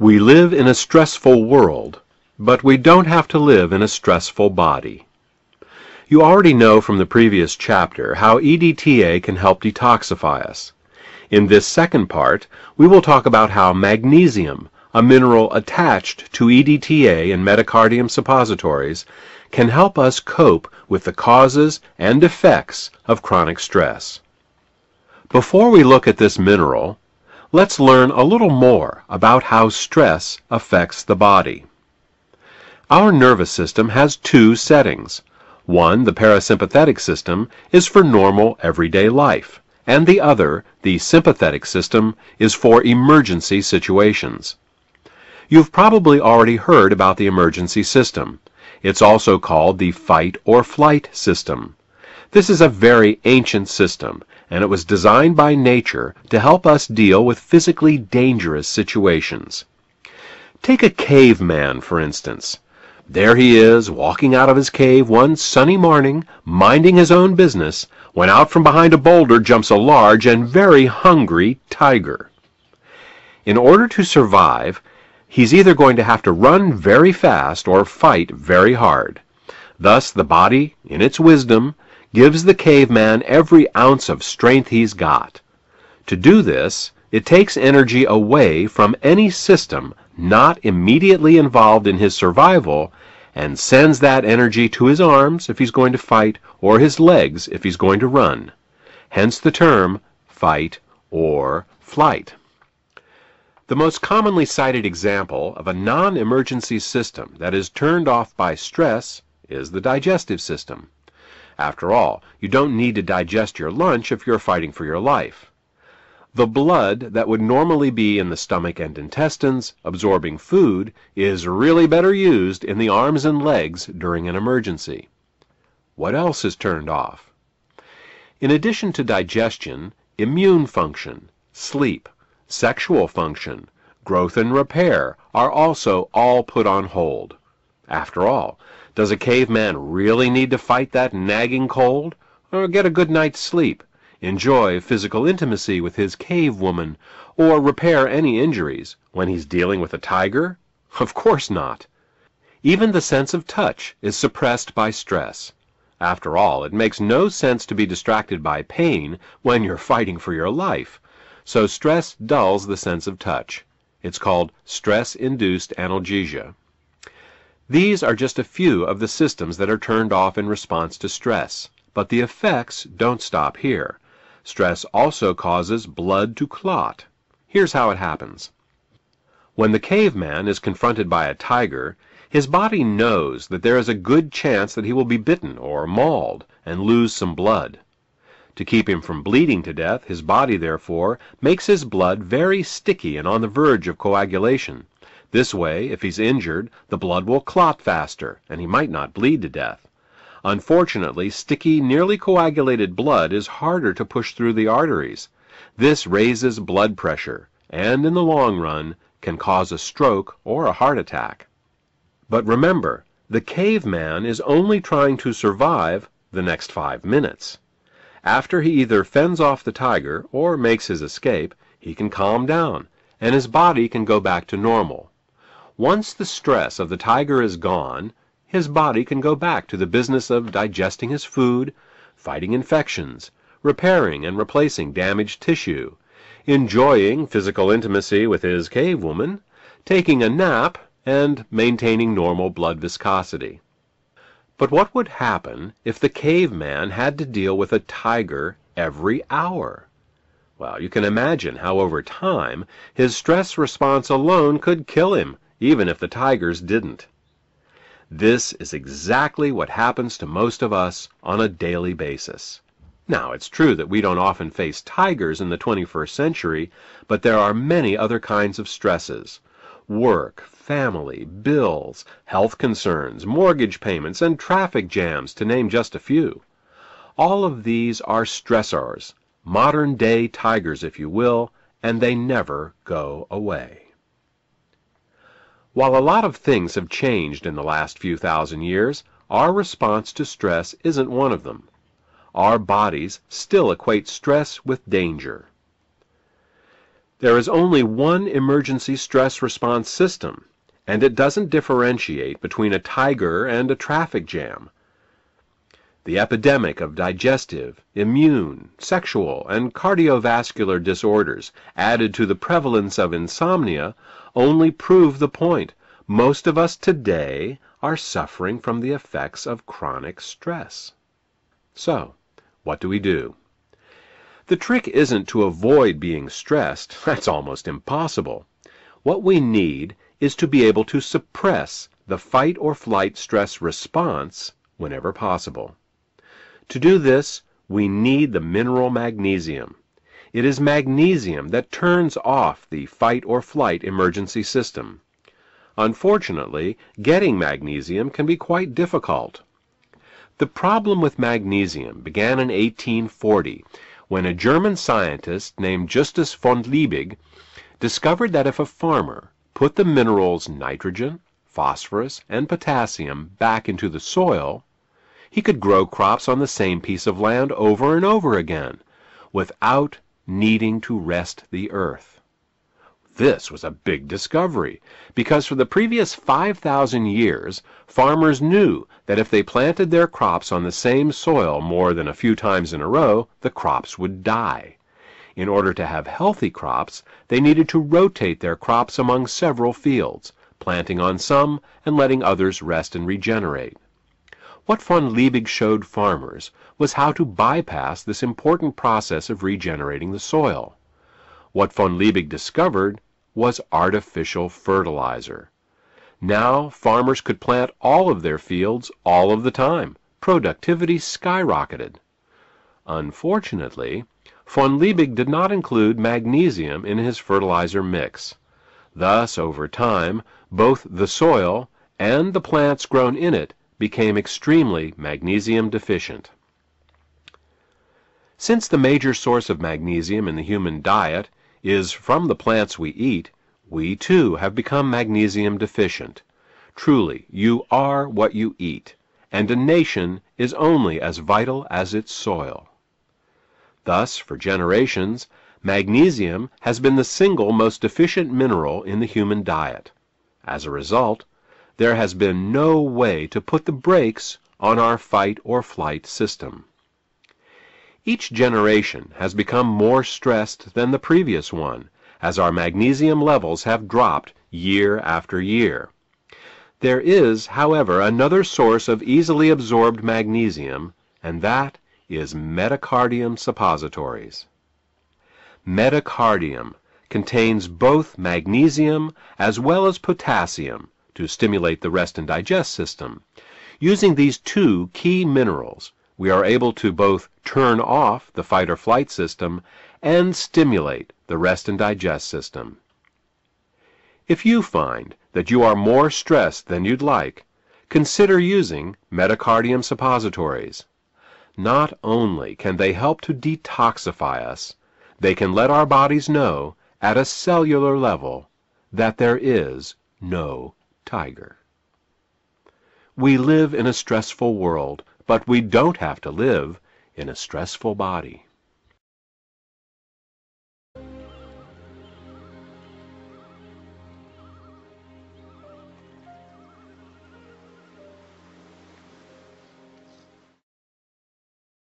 We live in a stressful world, but we don't have to live in a stressful body. You already know from the previous chapter how EDTA can help detoxify us. In this second part, we will talk about how magnesium, a mineral attached to EDTA and metacardium suppositories, can help us cope with the causes and effects of chronic stress. Before we look at this mineral, let's learn a little more about how stress affects the body. Our nervous system has two settings. One, the parasympathetic system, is for normal everyday life, and the other, the sympathetic system, is for emergency situations. You've probably already heard about the emergency system. It's also called the fight or flight system. This is a very ancient system, and it was designed by nature to help us deal with physically dangerous situations. Take a caveman, for instance. There he is, walking out of his cave one sunny morning, minding his own business, when out from behind a boulder jumps a large and very hungry tiger. In order to survive, he's either going to have to run very fast or fight very hard. Thus, the body, in its wisdom, gives the caveman every ounce of strength he's got. To do this, it takes energy away from any system not immediately involved in his survival and sends that energy to his arms if he's going to fight or his legs if he's going to run. Hence the term fight or flight. The most commonly cited example of a non-emergency system that is turned off by stress is the digestive system. After all, you don't need to digest your lunch if you're fighting for your life. The blood that would normally be in the stomach and intestines, absorbing food, is really better used in the arms and legs during an emergency. What else is turned off? In addition to digestion, immune function, sleep, sexual function, growth and repair are also all put on hold. After all, does a caveman really need to fight that nagging cold, or get a good night's sleep, enjoy physical intimacy with his cave woman, or repair any injuries when he's dealing with a tiger? Of course not. Even the sense of touch is suppressed by stress. After all, it makes no sense to be distracted by pain when you're fighting for your life, so stress dulls the sense of touch. It's called stress-induced analgesia. These are just a few of the systems that are turned off in response to stress, but the effects don't stop here. Stress also causes blood to clot. Here's how it happens. When the caveman is confronted by a tiger, his body knows that there is a good chance that he will be bitten or mauled and lose some blood. To keep him from bleeding to death, his body, therefore, makes his blood very sticky and on the verge of coagulation. This way, if he's injured, the blood will clot faster, and he might not bleed to death. Unfortunately, sticky, nearly coagulated blood is harder to push through the arteries. This raises blood pressure, and in the long run, can cause a stroke or a heart attack. But remember, the caveman is only trying to survive the next 5 minutes. After he either fends off the tiger or makes his escape, he can calm down, and his body can go back to normal. Once the stress of the tiger is gone, his body can go back to the business of digesting his food, fighting infections, repairing and replacing damaged tissue, enjoying physical intimacy with his cave woman, taking a nap, and maintaining normal blood viscosity. But what would happen if the caveman had to deal with a tiger every hour? Well, you can imagine how over time his stress response alone could kill him, even if the tigers didn't. This is exactly what happens to most of us on a daily basis. Now, it's true that we don't often face tigers in the 21st century, but there are many other kinds of stresses. Work, family, bills, health concerns, mortgage payments, and traffic jams, to name just a few. All of these are stressors, modern-day tigers, if you will, and they never go away. While a lot of things have changed in the last few thousand years, our response to stress isn't one of them. Our bodies still equate stress with danger. There is only one emergency stress response system, and it doesn't differentiate between a tiger and a traffic jam. The epidemic of digestive, immune, sexual, and cardiovascular disorders added to the prevalence of insomnia only prove the point. Most of us today are suffering from the effects of chronic stress. So, what do we do? The trick isn't to avoid being stressed. That's almost impossible. What we need is to be able to suppress the fight or flight stress response whenever possible. To do this, we need the mineral magnesium. It is magnesium that turns off the fight or flight emergency system. Unfortunately, getting magnesium can be quite difficult. The problem with magnesium began in 1840 when a German scientist named Justus von Liebig discovered that if a farmer put the minerals nitrogen, phosphorus, and potassium back into the soil, he could grow crops on the same piece of land over and over again without needing to rest the earth. This was a big discovery because for the previous 5,000 years, farmers knew that if they planted their crops on the same soil more than a few times in a row, the crops would die. In order to have healthy crops, they needed to rotate their crops among several fields, planting on some and letting others rest and regenerate. What von Liebig showed farmers was how to bypass this important process of regenerating the soil. What von Liebig discovered was artificial fertilizer. Now farmers could plant all of their fields all of the time. Productivity skyrocketed. Unfortunately, von Liebig did not include magnesium in his fertilizer mix. Thus, over time, both the soil and the plants grown in it became extremely magnesium deficient. Since the major source of magnesium in the human diet is from the plants we eat, we too have become magnesium deficient. Truly, you are what you eat, and a nation is only as vital as its soil. Thus, for generations, magnesium has been the single most deficient mineral in the human diet. As a result, there has been no way to put the brakes on our fight or flight system. Each generation has become more stressed than the previous one, as our magnesium levels have dropped year after year. There is, however, another source of easily absorbed magnesium, and that is metacardium suppositories. Metacardium contains both magnesium as well as potassium to stimulate the rest and digest system. Using these two key minerals, we are able to both turn off the fight or flight system and stimulate the rest and digest system. If you find that you are more stressed than you'd like, consider using metacardium suppositories. Not only can they help to detoxify us, they can let our bodies know at a cellular level that there is no tiger. We live in a stressful world, but we don't have to live in a stressful body.